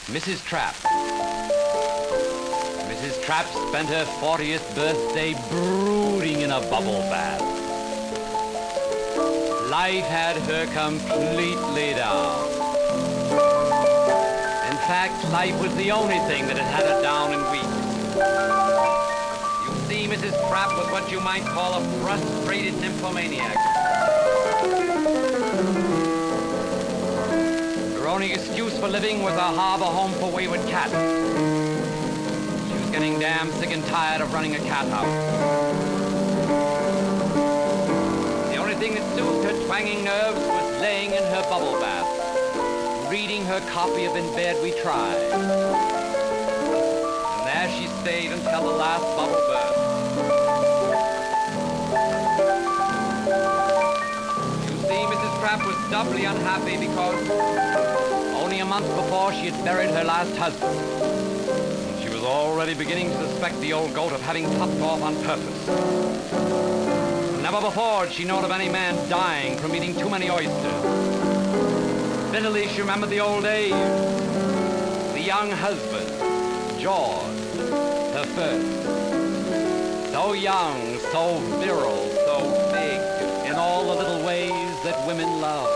Mrs. Trapp. Mrs. Trapp spent her 40th birthday brooding in a bubble bath. Life had her completely down. In fact, life was the only thing that had her down and weak. You see, Mrs. Trapp was what you might call a frustrated nymphomaniac. Her only excuse for living was a harbor home for wayward cats. She was getting damn sick and tired of running a cat house. The only thing that soothed her twanging nerves was laying in her bubble bath, reading her copy of In Bed We Try. And there she stayed until the last bubble burst. You see, Mrs. Trapp was doubly unhappy because only a month before she had buried her last husband. And she was already beginning to suspect the old goat of having topped off on purpose. Never before had she known of any man dying from eating too many oysters. Bitterly she remembered the old age, the young husband, George, her first. So young, so virile, so big, in all the little ways that women love.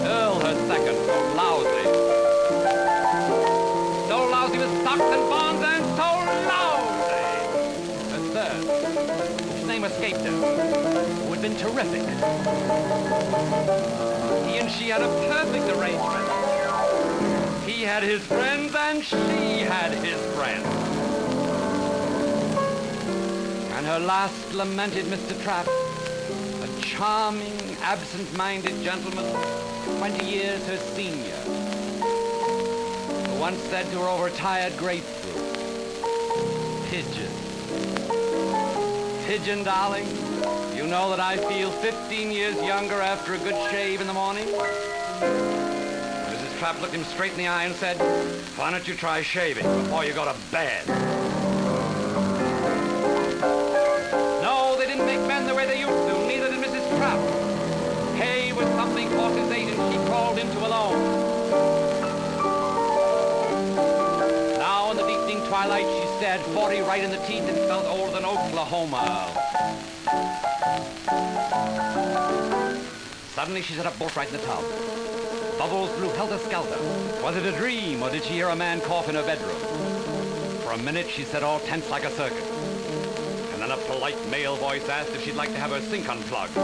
Earl, her second, so lousy. So lousy with stocks and bonds, and so lousy. Her third, whose name escaped her, who had been terrific. He and she had a perfect arrangement. He had his friends and she had his friends. And her last lamented Mr. Trapp, a charming, absent-minded gentleman, 20 years her senior, who once said to her over a tired grapefruit, "Pigeon, Pigeon, darling, you know that I feel 15 years younger after a good shave in the morning?" Mrs. Trapp looked him straight in the eye and said, "Why don't you try shaving before you go to bed?" No, they didn't make men the way they used to, neither did Mrs. Trapp. Hay was something horses ate and she crawled into alone. Now in the deepening twilight she stared 40 right in the teeth and felt older than Oklahoma. Suddenly she sat up bolt right in the tub. Bubbles blew helter-skelter. Was it a dream, or did she hear a man cough in her bedroom? For a minute she sat all tense like a circus. And then a polite male voice asked if she'd like to have her sink unplugged.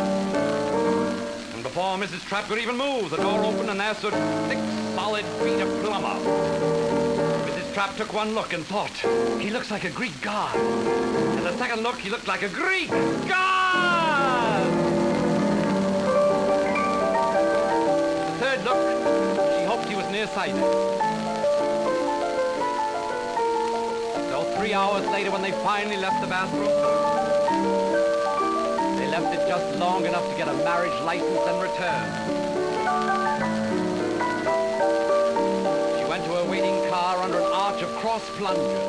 And before Mrs. Trapp could even move, the door opened and there stood 6 solid feet of plumber. Mrs. Trapp took one look and thought, he looks like a Greek god. And the second look, he looked like a Greek god! The third look, she hoped he was nearsighted. So 3 hours later, when they finally left the bathroom, they left it just long enough to get a marriage license and return. She went to her waiting car under an arch of cross plungers.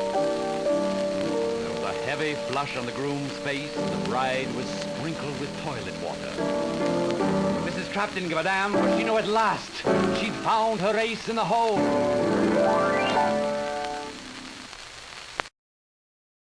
Heavy flush on the groom's face, and the bride was sprinkled with toilet water. But Mrs. Trapp didn't give a damn, for she knew at last she'd found her ace in the hole.